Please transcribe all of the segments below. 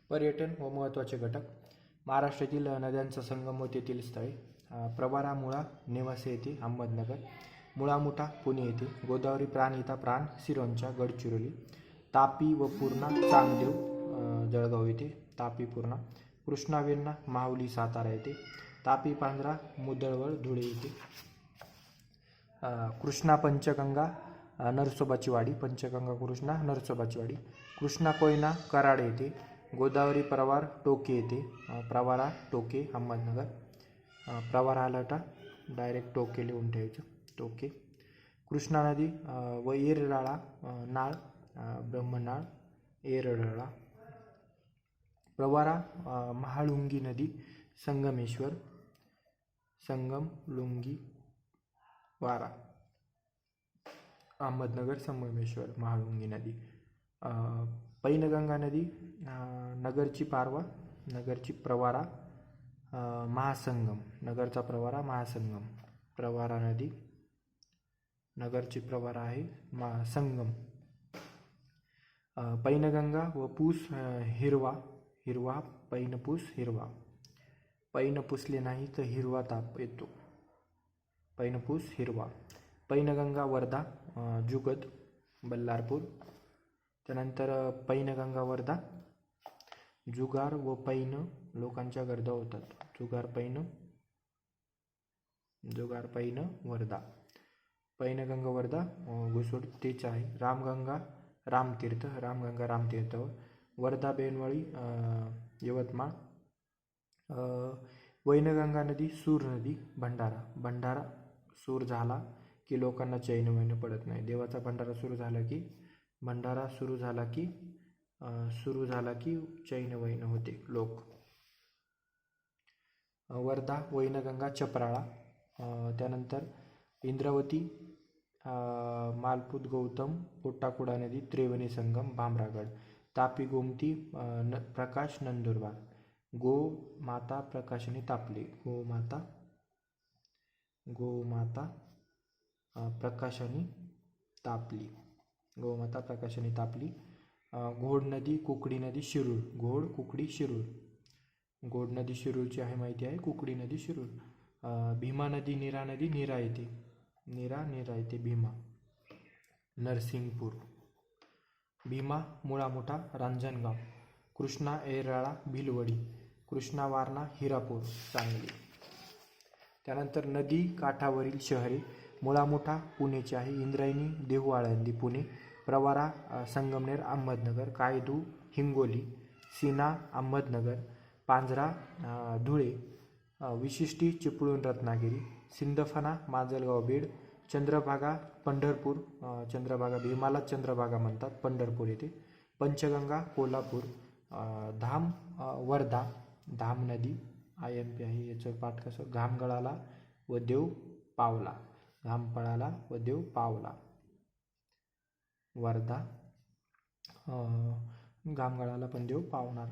पर्यटन व महत्त्वाचे घटक. महाराष्ट्रातील नद्यांचा संगम व तेथील स्थळे. प्रवरा मुळा नेवासे येथे अहमदनगर. मुळा मुठा पुणे येथे. गोदावरी प्राणहिता प्राण सिरोंचा गडचिरोली. तापी व पूर्णा चांगदेव जळगाव येथे. तापी पूर्णा. कृष्णा वेण्णा माहुली सातारा येथे. तापी पांजरा मुदळवळ धुळे येथे. कृष्णा पंचगंगा नरसोबाची वाडी. पंचगंगा कृष्णा नरसोबाची वाडी. कृष्णा कोयना कराड येथे. गोदावरी प्रवार टोके येथे. प्रवारा टोके अहमदनगर. प्रवारा आलाटा डायरेक्ट टोके लिहून ठेवायचं, टोके. कृष्णा नदी व येरळा नाळ ब्रह्मनाळ येरळा. प्रवारा महाळुंगी नदी संगमेश्वर संगमलुंगी वारा अहमदनगर. संगमेश्वर महाळुंगी नदी. पैनगंगा नदी नगरची पारवा नगरची प्रवारा महासंगम. नगरचा प्रवारा महासंगम. प्रवारा नदी नगरची प्रवारा आहे संगम. पैनगंगा व पूस हिरवा हिरवा पैनपूस हिरवा. पैन पुसले नाही तर हिरवा ताप येतो. पैनपूस हिरवा. पैनगंगा वर्धा जुगद बल्लारपूर. त्यानंतर पैनगंगा वर्धा. जुगार व पैन लोकांच्या गर्दा होतात. जुगार पैन वर्धा. पैनगंगा वर्धा घुसोड तेच आहे. रामगंगा रामतीर्थ. रामगंगा रामतीर्थ. वर्धा बेनवळी यवतमाळ. वैनगंगा नदी सूर नदी भंडारा. भंडारा सूर झाला की लोकांना चैन वैन पडत नाही. देवाचा भंडारा सुरू झाला की भंडारा सुरू झाला की चैन वैन होते लोक. वर्धा वैनगंगा चपराळा. त्यानंतर इंद्रावती मालपूत गौतम पोट्टाकुडा नदी त्रिवेणी संगम भामरागड. तापी गोमती प्रकाश नंदुरबार. गो माता प्रकाशनी तापली. गोमाता प्रकाशाने तापली. गोमाता प्रकाशाने तापली. घोड नदी कुकडी नदी शिरूर. घोड कुकडी शिरूर. घोड नदी शिरूरची आहे माहिती आहे. कुकडी नदी शिरूर. भीमा नदी नीरा नदी नीरा येथे. नीरा येथे भीमा. नरसिंगपूर. भीमा मुळा मोठा रांजणगाव. कृष्णा येरळा भिलवडी. कृष्णा वारणा हिरापूर सांगली. त्यानंतर नदी काठावरील शहरे. मुळा मोठा पुणेची आहे. इंद्रायणी देहू आळंदी पुणे. प्रवारा संगमनेर अहमदनगर. कायदू हिंगोली. सीना अहमदनगर. पांझरा धुळे. विशिष्टी चिपळूण रत्नागिरी. सिंदफणा माजलगाव बीड. चंद्रभागा पंढरपूर. चंद्रभागा भीमाला चंद्रभागा म्हणतात पंढरपूर येथे. पंचगंगा कोल्हापूर. धाम वर्धा. धाम नदी IMP आहे. याचं पाठ कसं. घाम गळाला व देव पावला. घाम पळाला व देव पावला. वर्धा. घाम गळाला पण देव पावणार.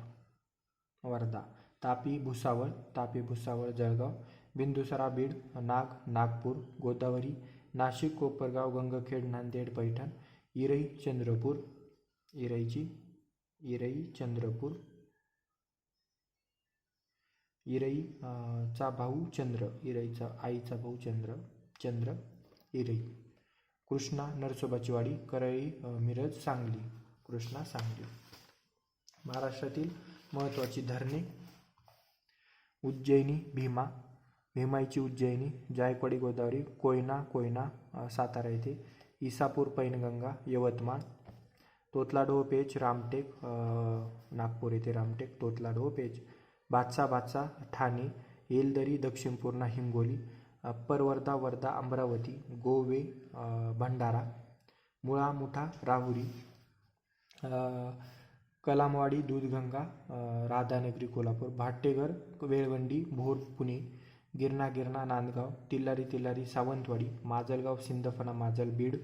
वर्धा. तापी भुसावळ. तापी भुसावळ जळगाव. बिंदुसरा बीड. नागपूर. गोदावरी नाशिक कोपरगाव गंगखेड नांदेड पैठण. इरई चंद्रपूर. इरई चंद्रपूर. इरई चा भाऊ चंद्र. इरईचा आईचा भाऊ चंद्र इरई. कृष्णा नरसोबाची वाडी. करळी मिरज सांगली. कृष्णा सांगली. महाराष्ट्रातील महत्त्वाची धरणे. उज्जैनी भीमा. भीमाईची उज्जैनी. जायकवाडी गोदावरी. कोयना सातारा येथे. इसापूर पैनगंगा यवतमाळ. तोतलाडोह पेच रामटेक नागपूर येथे. रामटेक तोतलाडोह पेच. भातसा ठाणे. येलदरी दक्षिण पूर्णा हिंगोली. अप्पर वर्धा वर्धा अमरावती. गोवे भंडारा. मुळा मुठा राहुरी. कलामवाडी दूधगंगा राधानगरी कोल्हापूर. भाटेघर वेळवंडी भोर पुणे. गिरणा नांदगाव. तिल्लारी सावंतवाडी. माजलगाव सिंदफणा माजल बीड.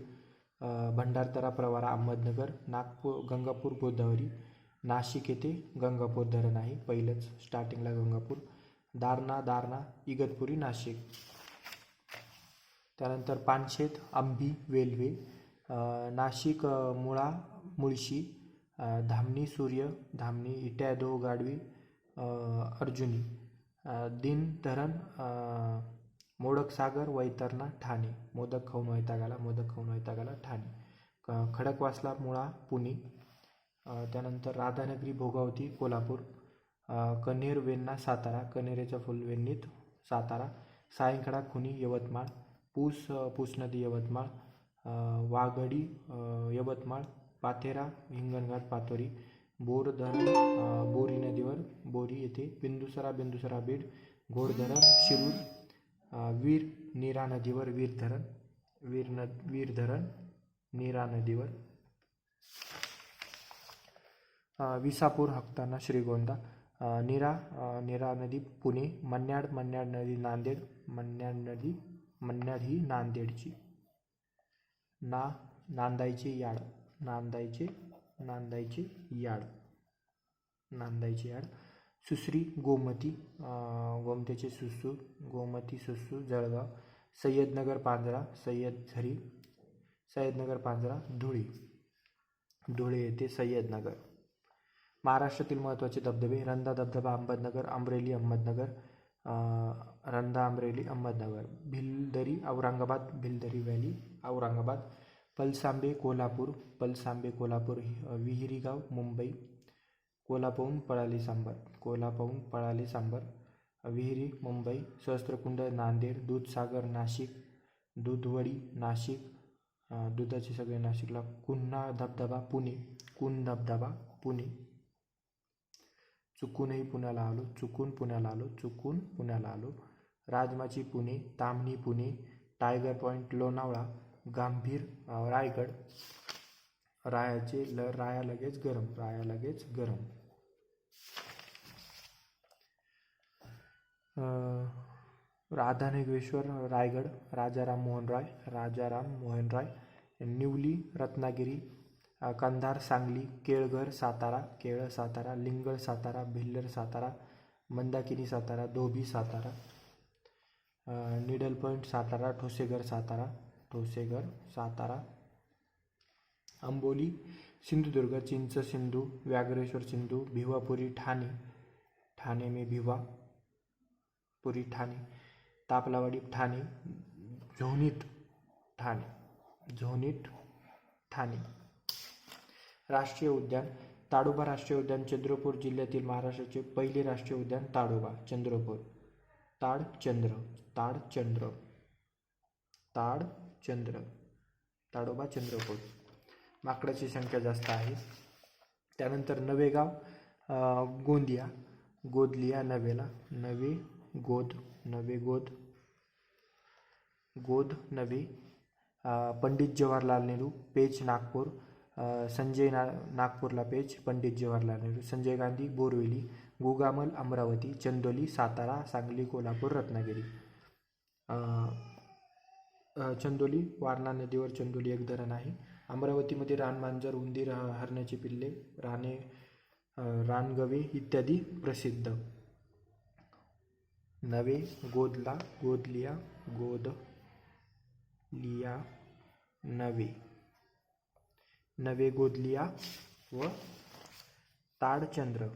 भंडारदरा प्रवारा अहमदनगर. नागपूर गंगापूर गोदावरी. नाशिक येथे गंगापूर धरण आहे. पहिलंच स्टार्टिंगला गंगापूर. दारणा इगतपुरी नाशिक. त्यानंतर पानशेत आंबी वेल्हे. नाशिक मुळा मुळशी. धामणी सूर्य, धामणी इट्यादो गाडवी, अर्जुनी, दिन धरण, मोडक सागर, वैतरणा, ठाणे. मोदक खाऊन वैतागाला, मोदक खाऊन वैतागाला, ठाणे. खडकवासला, मुळा, पुणे. त्यानंतर राधानगरी, भोगावती, कोल्हापूर. कन्हेर वेण्णा, सातारा, कन्हेरेचं फुल वेण्णीत, सातारा. सायंखडा, खुनी, यवतमाळ. पूस नदी, यवतमाळ. वाघडी, यवतमाळ. पाथेरा, हिंगणघाट, पाथोरी. बोर धरण, बोरी नदीवर, बोरी येथे. बिंदुसरा, बीड. घोड धरण, शिरूर. वीर, नीरा नदीवर, वीर धरण, नीरा नदीवर. विसापूर, हक्ताना, श्रीगोंदा. नीरा नदी, पुणे. मन्याड नदी, नांदेड. मन्याड ही नांदेडची. नांदायचे याड, नांदायचे याड. सुसरी, गोमती, गोमतीचे सुसू, गोमती, सुसू, जळगाव. सय्यदनगर, पांजरा, सय्यदनगर, पांजरा, धुळे येथे सय्यदनगर. महाराष्ट्रातील महत्त्वाचे धबधबे: रंधा धबधबा, अहमदनगर. अमरेली, अहमदनगर. रंधा, अमरेली, अहमदनगर. भिलदरी, औरंगाबाद, भिलदरी व्हॅली, औरंगाबाद. पलसांबे, कोल्हापूर. विहिरीगाव, मुंबई. कोल्हापाहून पळाले सांबर, विहिरी, मुंबई. सहस्त्रकुंड, नांदेड. दूधसागर, नाशिक. दूधवडी, नाशिक. दुधाचे सगळे नाशिकला. कुन्हा धबधबा, पुणे. चुकून पुण्याला आलो. राजमाची, पुणे. ताम्हिणी, पुणे. Tiger point, Lonavala. गंभीर, रायगड. राया लगेच गरम. राधानगरेश्वर, रायगड. राजाराम मोहन राय. निवली, रत्नागिरी. कंधार, सांगली. केळघर, सातारा. लिंगळ, सातारा. भिल्लर, सातारा. मंदाकिनी, सातारा. धोबी, सातारा. Needle point, Satara. ठोसेघर, सातारा. अंबोली, सिंधुदुर्ग. चिंच, सिंधू. व्याघ्रेश्वर, सिंधू. भिवापुरी, ठाणे में भिवापुरी, ठाणे. तापलावाडी, ठाणे. झोनीट, ठाणे. राष्ट्रीय उद्यान: ताडोबा राष्ट्रीय उद्यान, चंद्रपूर जिल्ह्यातील महाराष्ट्राचे पहिले राष्ट्रीय उद्यान. ताडोबा, चंद्रपूर. ताडोबा, चंद्रपूर. माकडाची संख्या जास्त आहे. त्यानंतर नवेगाव, गोंदिया, नवे गोद, नवे. पंडित जवाहरलाल नेहरू, पेच, नागपूर. संजय नागपूरला पेच, पंडित जवाहरलाल नेहरू. संजय गांधी, बोरिवली. गोगामल, अमरावती. चंदोली, सातारा. सांगली, कोल्हापूर, रत्नागिरी. चंदोली, वारणा नदीवर चंदोली एक धरण आहे. अमरावतीमध्ये रानमांजर, उंदीर, हरणाची पिल्ले, रानगवे इत्यादी प्रसिद्ध. नवे गोदलिया, नवे गोदलिया व ताडचंद्र.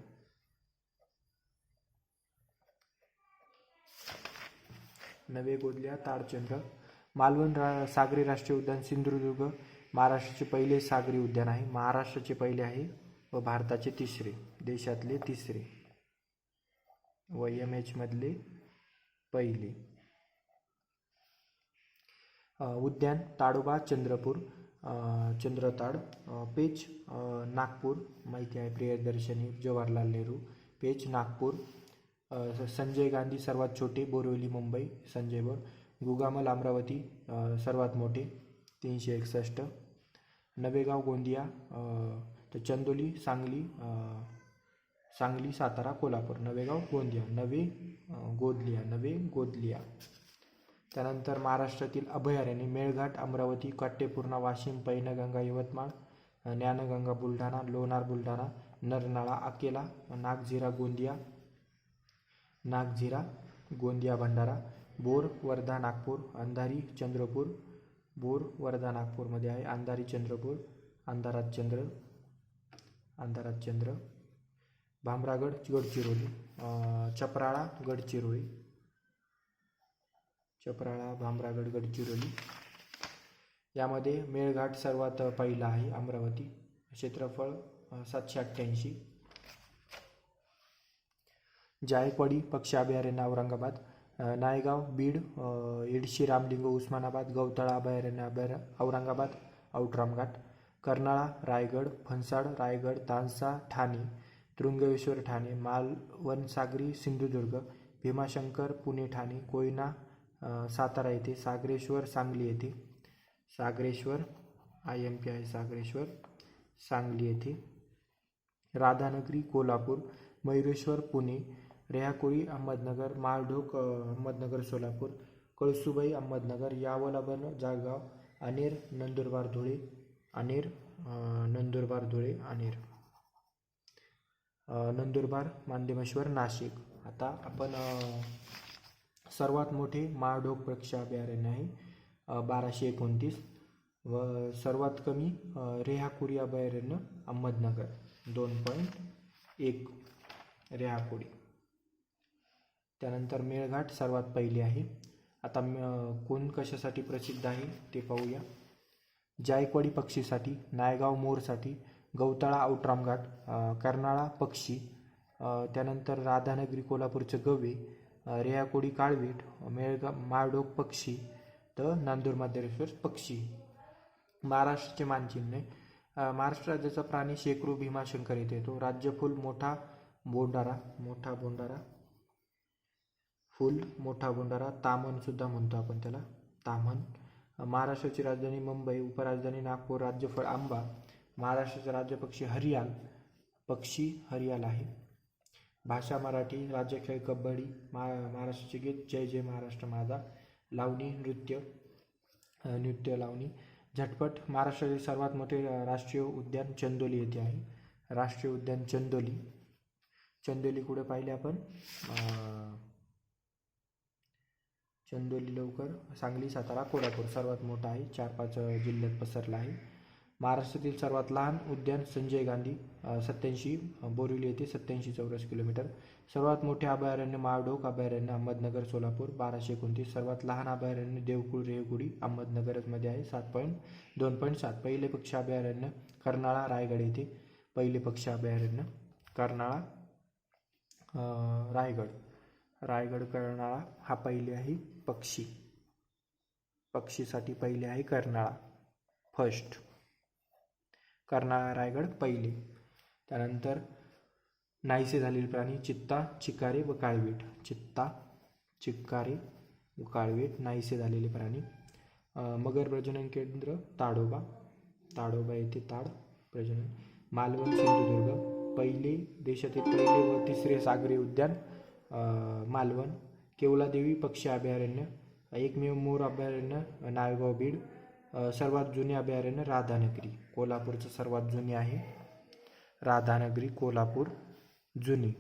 मालवण सागरी राष्ट्रीय उद्यान, सिंधुदुर्ग. महाराष्ट्राचे पहिले सागरी उद्यान आहे. महाराष्ट्राचे पहिले आहे व भारताचे तिसरे, देशातले तिसरे व MH मधले पहिले. उद्यान: ताडोबा, चंद्रपूर. चंद्रताड. पेच, नागपूर. माहिती आहे, प्रियदर्शनी, जवाहरलाल नेहरू. पेच, नागपूर. संजय गांधी सर्वात छोटे, बोरिवली, मुंबई. संजय बोर. गुगामल, अमरावती सर्वात मोठे, 361. नवेगाव, गोंदिया. तर चंदोली, सांगली, सातारा, कोल्हापूर. नवेगाव, गोंदिया. नवे गोदलिया. त्यानंतर महाराष्ट्रातील अभयारण्ये: मेळघाट, अमरावती. काटेपूर्णा, वाशिम. पैनगंगा, यवतमाळ. ज्ञानगंगा, बुलढाणा. लोणार, बुलढाणा. नरनाळा, अकेला. नागझिरा, गोंदिया, भंडारा. बोर, वर्धा, नागपूर. अंधारी, चंद्रपूर. बोर, वर्धा, नागपूरमध्ये आहे. अंधारी, चंद्रपूर. अंधारात चंद्र. अंधारात चंद्र. भामरागड गडचिरोली. चपराळा गडचिरोली. चपराळा, भामरागड, गडचिरोली. यामध्ये मेळघाट सर्वात पहिला आहे, अमरावती. क्षेत्रफळ 788. जायकवाडी पक्षी अभयारण्य औरंगाबाद. नायगाव बीड. येडशी रामलिंग उस्मानाबाद. गौताळा अभयारण्य औरंगाबाद आउटरामघाट. कर्नाळा रायगड. फणसाड रायगड. तानसा ठाणे. तृंगवेश्वर ठाणे. मालवण सागरी सिंधुदुर्ग. भीमाशंकर पुणे ठाणे. कोयना सातारा येथे. सागरेश्वर सांगली येथे. सागरेश्वर IMP आहे सागरेश्वर सांगली येथे. राधानगरी कोल्हापूर. मयुरेश्वर पुणे. रेहाकोळी अहमदनगर. माळढोक अहमदनगर सोलापूर. कळसुबाई अहमदनगर. यावलाबन जळगाव. अनेर नंदुरबार धुळे. अनेर नंदुरबार धुळे. अनेर नंदुरबार मानदेमेश्वर नाशिक. आता आपण सर्वात मोठे माळढोक पक्षी अभयारण्य आहे 1229 व सर्वात कमी रेहाकुडी अभयारण्य अहमदनगर 2.1 रेहाकुडी. त्यानंतर मेळघाट सर्वात पहिले आहे. आता कोण कशासाठी प्रसिद्ध आहे ते पाहूया. जायकवाडी पक्षीसाठी. नायगाव मोरसाठी. गौताळा आउटरामघाट. कर्नाळा पक्षी. त्यानंतर राधानगरी कोल्हापूरचं गवे. रेहाकोडी काळवीट. माळढोक पक्षी. तर नांदूरमाधेश्वर पक्षी. महाराष्ट्राचे मानचिन्ह. महाराष्ट्र राज्याचा प्राणी शेकरू भीमाशंकर येथे येतो. राज्यफूल मोठा बोंडारा. मोठा बोंडारा फुल मोठा बोंडारा. तामण सुद्धा म्हणतो आपण त्याला, तामण. महाराष्ट्राची राजधानी मुंबई. उपराजधानी नागपूर. राज्यफळ आंबा. महाराष्ट्राचा राज्यपक्षी हरियाल. पक्षी हरियाल आहे. भाषा मराठी. राज्यखेळ कबड्डी. महाराष्ट्राचे गीत जय जय महाराष्ट्र माझा. लावणी नृत्य लावणी. झटपट. महाराष्ट्रातील सर्वात मोठे राष्ट्रीय उद्यान चंदोली येथे आहे. राष्ट्रीय उद्यान चंदोली. चंदोली कुठे पाहिले आपण? चंदोली लवकर सांगली सातारा कोल्हापूर सर्वात मोठा आहे. 4-5 जिल्ह्यात पसरला आहे. महाराष्ट्रातील सर्वात लहान उद्यान संजय गांधी 87 बोरिवली येथे 87 चौरस किलोमीटर. सर्वात मोठे अभयारण्य माळढोक अभयारण्य अहमदनगर सोलापूर 1229. सर्वात लहान अभयारण्य देवकुळ रेहकुडी अहमदनगरमध्ये आहे 2.7. पहिले पक्षी अभयारण्य कर्नाळा रायगड येथे. पहिले पक्षी अभयारण्य कर्नाळा रायगड कर्नाळा हा पहिले आहे. पक्षीसाठी पहिले आहे कर्नाळा फर्स्ट. कर्नाळा रायगड पहिले. त्यानंतर नाहीसे झालेले प्राणी चित्ता चिकारे व काळवीट. चित्ता चिकारे व काळवीट नाहीसे झालेले प्राणी. मगर प्रजनन केंद्र ताडोबा येथे ताड प्रजनन. मालवण सिंधुदुर्ग. देशातील पहिले व तिसरे सागरी उद्यान मालवण. केवलादेवी पक्षी अभयारण्य. एकमेव मोर अभयारण्य नायगाव बीड. सर्वात जुने अभयारण्य राधानगरी कोल्हापूरचं सर्वात जुने आहे. राधानगरी कोल्हापूर जुने.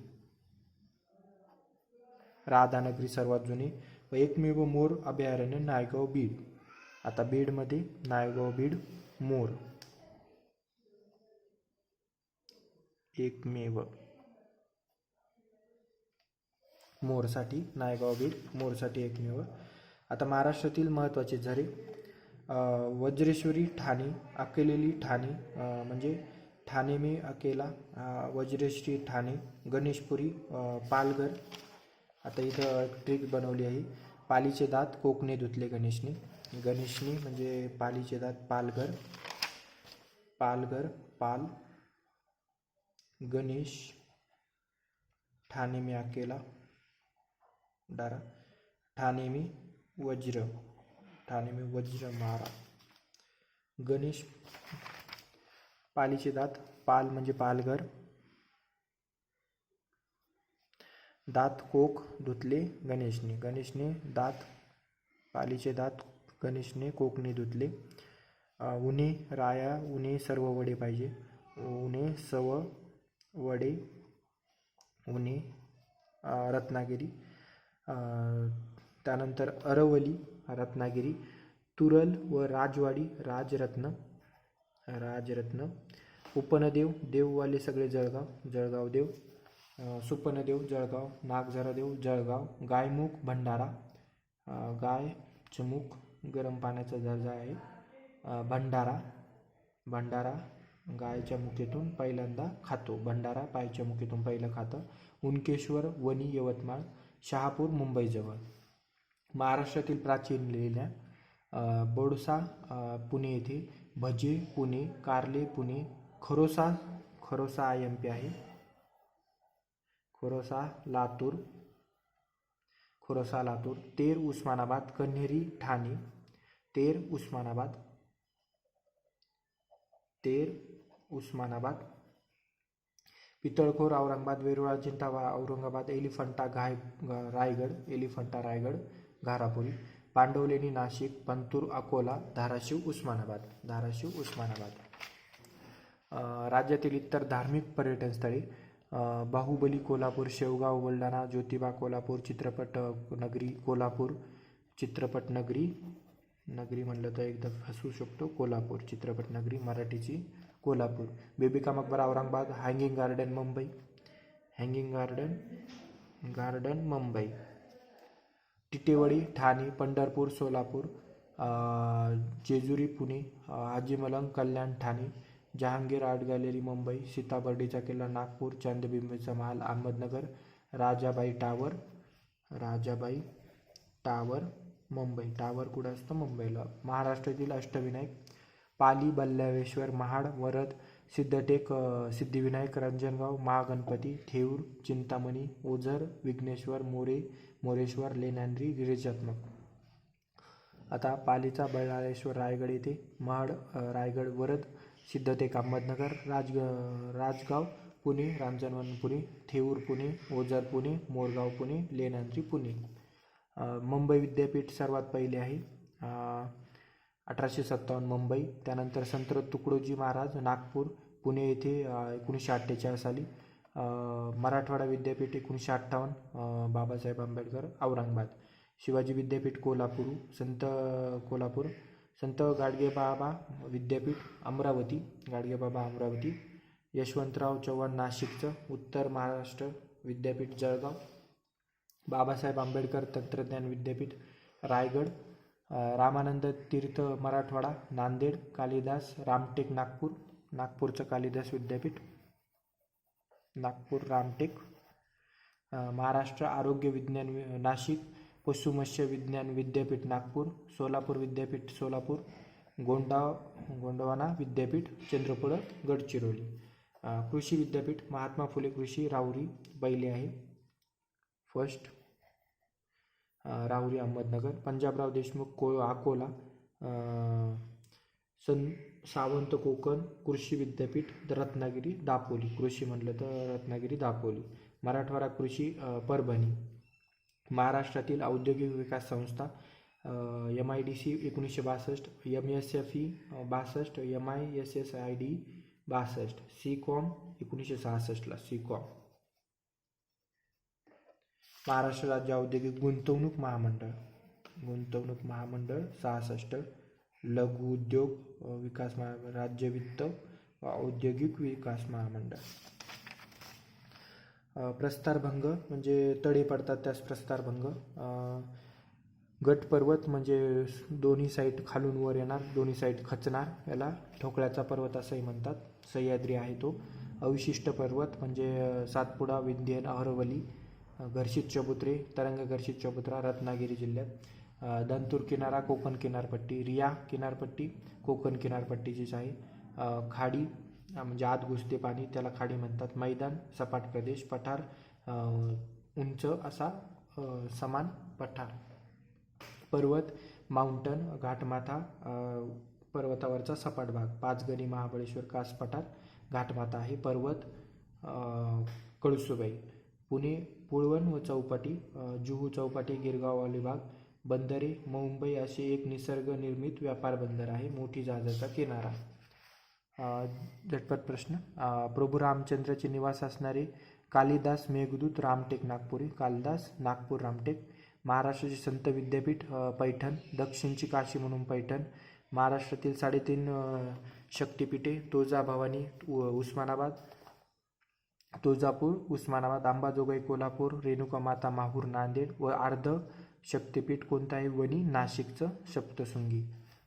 राधानगरी सर्वात जुने व एकमेव मोर अभयारण्य नायगाव बीड. आता बीडमध्ये नायगाव बीड मोर एकमेव. मोरसाठी नायगाव बीड मोरसाठी एकमेव. आता महाराष्ट्रातील महत्त्वाचे झरे वज्रेश्वरी ठाणे. अकेलेली ठाणे म्हणजे ठाणे में अकेला. वज्रेश्वरी ठाणे. गणेशपुरी पालघर. आता इथं ट्रिक बनवली आहे. पालीचे दात कोकणे धुतले गणेशने. म्हणजे पालीचे दात पालघर. पाल गणेश. ठाणे में अकेला डारा. ठाणे में वज्र मारा. गणेश पालीचे दात. पाल म्हणजे पालघर. दात कोक धुतले गणेशने दात. पालीचे दात गणेशने कोकणे धुतले. उन्हे राया. उन्हे सर्व वडे पाहिजे. उन्हे सव वडे. उन्हे रत्नागिरी. त्यानंतर अरवली रत्नागिरी. तुरल व राजवाडी राजरत्न. उपनदेव, देववाले सगळे जळगाव, जळगाव देव. सुपनदेव जळगाव, नागझरादेव जळगाव, गायमुख भंडारा, गायचं मुख गरम पाण्याचा दर्जा आहे. भंडारा, भंडारा गायच्या मुखेतून पहिल्यांदा खातो, भंडारा पायच्या मुखेतून पहिलं खातं. उनकेश्वर, वणी यवतमाळ, शहापूर मुंबईजवळ. महाराष्ट्रातील प्राचीन लेण्या बोडसा पुणे येथे, भजे पुणे, कारले पुणे, खरोसा, खरोसा IMP आहे, खरोसा लातूर, खरोसा लातूर. तेर उस्मानाबाद, कन्हेरी ठाणे, तेर उस्मानाबाद, तेर उस्मानाबाद. पितळखोर औरंगाबाद, वेरूळ अजिंठा औरंगाबाद, एलिफंटा रायगड, एलिफंटा रायगड, घारापुरी. पांडवलेणी नाशिक, पंतूर अकोला, धाराशिव उस्मानाबाद, धाराशिव उस्मानाबाद. राज्यातील इतर धार्मिक पर्यटन स्थळे बाहुबली कोल्हापूर, शेवगाव बुलढाणा, ज्योतिबा कोल्हापूर, चित्रपट नगरी कोल्हापूर, चित्रपट नगरी, नगरी म्हणलं तर एकदा हसू शकतो, कोल्हापूर चित्रपट नगरी मराठीची Kolhapur. Bibi Ka Maqbara Aurangabad, hanging garden Mumbai, hanging garden Mumbai. Titwadi Thane, Pandharpur Solapur, Jejuri Pune, Haji Malang Kalyan Thane, Jahangir art gallery Mumbai, सीताबर्डीचा किल्ला नागपूर, चांदबिंबीचा महाल Ahmednagar, Rajabai tower, Rajabai tower Mumbai, tower कुठं असतं मुंबईला. महाराष्ट्रातील अष्टविनायक पाली, बल्लाळेश्वर, महाड, वरद, सिद्धटेक, सिद्धिविनायक, रंजनगाव, महागणपती, थेऊर, चिंतामणी, ओझर, विघ्नेश्वर, मोरेश्वर, लेण्याद्री, गिरिजात्मक. आता पालीचा बल्लाळेश्वर रायगड येथे, महाड रायगड, वरद सिद्धटेक अहमदनगर, राजगाव पुणे, रांजणवन पुणे, थेऊर पुणे, ओझर पुणे, मोरगाव पुणे, लेण्याद्री पुणे. मुंबई विद्यापीठ सर्वात पहिले आहे 1857 मुंबई. त्यानंतर संत तुकडोजी महाराज नागपूर, पुणे येथे 1948 साली. मराठवाडा विद्यापीठ 1958, बाबासाहेब आंबेडकर औरंगाबाद. शिवाजी विद्यापीठ कोल्हापूर, संत गाडगेबाबा विद्यापीठ अमरावती, गाडगेबाबा अमरावती. यशवंतराव चव्हाण नाशिकचं. उत्तर महाराष्ट्र विद्यापीठ जळगाव. बाबासाहेब आंबेडकर तंत्रज्ञान विद्यापीठ रायगड. रामानंद तीर्थ मराठवाडा नांदेड. कालिदास रामटेक नागपूर, नागपूरचं कालिदास विद्यापीठ, नागपूर रामटेक. महाराष्ट्र आरोग्य विज्ञान नाशिक. पशुमत्स्य विज्ञान विद्यापीठ नागपूर. सोलापूर विद्यापीठ सोलापूर. गोंडवाना विद्यापीठ चंद्रपूर गडचिरोली. कृषी विद्यापीठ महात्मा फुले कृषी राहुरी बैले आहे फर्स्ट, राहुरी अहमदनगर. पंजाबराव देशमुख अकोला. सावंत कोकण कृषी विद्यापीठ रत्नागिरी दापोली, कृषी म्हटलं तर रत्नागिरी दापोली. मराठवाडा कृषी परभणी. महाराष्ट्रातील औद्योगिक विकास संस्था MIDC 1962, MSFE 62, MISSID 62, SECOM 1966ला SECOM. Maharashtra राज्य औद्योगिक गुंतवणूक महामंडळ 66. लघु उद्योग विकास महामंडळ, राज्य वित्त औद्योगिक विकास महामंडळ. प्रस्तारभंग म्हणजे तडे पडतात त्यास प्रस्तारभंग. गट पर्वत म्हणजे दोन्ही साईड खालून वर येणार, दोन्ही साईड खचणार, याला ठोकळ्याचा पर्वत असंही म्हणतात. सह्याद्री आहे तो. अविशिष्ट पर्वत म्हणजे सातपुडा, विंध्यन, अहरवली. घर्षित चबुत्रे, तरंग घर्षित चबुत्रा रत्नागिरी जिल्ह्यात. दंतूर किनारा कोकण किनारपट्टी. रिया किनारपट्टी कोकण किनारपट्टीचीच आहे. खाडी म्हणजे आत घुसते पाणी त्याला खाडी म्हणतात. मैदान सपाट प्रदेश. पठार उंच असा समान पठार. पर्वत माउंटन घाटमाथा पर्वतावरचा सपाट भाग. पाचगणी, महाबळेश्वर, कास पठार घाटमाथा आहे. पर्वत कळसुबाई. पुणे पुळवण व चौपाटी, जुहू चौपाटी, गिरगाव अलिबाग. बंदरे मुंबई असे एक निसर्ग निर्मित व्यापार बंदर आहे. मोठी जहाजाचा किनारा. झटपट प्रश्न. प्रभू रामचंद्राचे निवास असणारे कालिदास मेघदूत रामटेक नागपुरी. कालिदास नागपूर रामटेक. महाराष्ट्राचे संत विद्यापीठ पैठण. दक्षिणची काशी म्हणून पैठण. महाराष्ट्रातील 3.5 शक्तिपीठे तुळजाभवानी उस्मानाबाद, तुळजापूर उस्मानाबाद, अंबाजोगाई कोल्हापूर, रेणुका माता माहूर नांदेड व अर्ध शक्तिपीठ कोणतं आहे? वणी नाशिकचं सप्तशृंगी.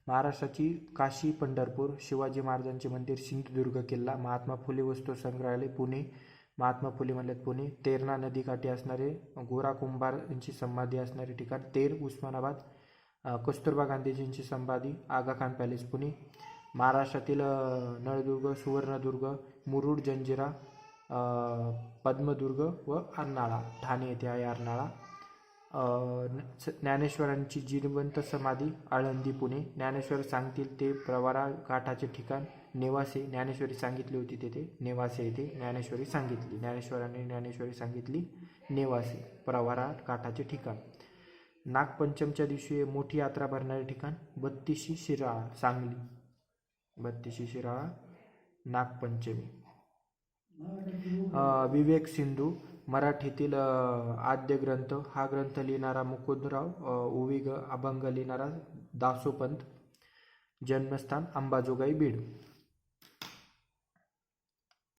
महाराष्ट्राची काशी पंढरपूर, शिवाजी महाराजांचे मंदिर सिंधुदुर्ग किल्ला, महात्मा फुले वस्तू संग्रहालय पुणे, महात्मा फुले म्हणल्यात पुणे, तेरणा नदीकाठी असणारे गोरा कुंभार यांची समाधी असणारे ठिकाण तेर उस्मानाबाद, कस्तुरबा गांधीजींची समाधी आगा खान पॅलेस पुणे. महाराष्ट्रातील नळदुर्ग, सुवर्णदुर्ग, मुरुड, जंजिरा, पद्मदुर्ग व अर्नाळा, ठाणे येथे आहे अर्नाळा. ज्ञानेश्वरांची जिवंत समाधी आळंदी पुणे. ज्ञानेश्वर सांगतील ते प्रवरा काठाचे ठिकाण नेवासे, ज्ञानेश्वरी सांगितली होती तेथे नेवासे येथे ज्ञानेश्वरी सांगितली, ज्ञानेश्वरी सांगितली नेवासे, प्रवरा काठाचे ठिकाण. नागपंचमच्या दिवशी मोठी यात्रा भरणारे ठिकाण 32शी शिराळा सांगली, 32शी शिराळा नागपंचमी. विवेक सिंधू मराठीतील आद्य ग्रंथ, हा ग्रंथ लिहिणारा मुकुंदराव उविग, अभंग लिहिणारा दासोपंत. जन्मस्थान अंबाजोगाई बीड.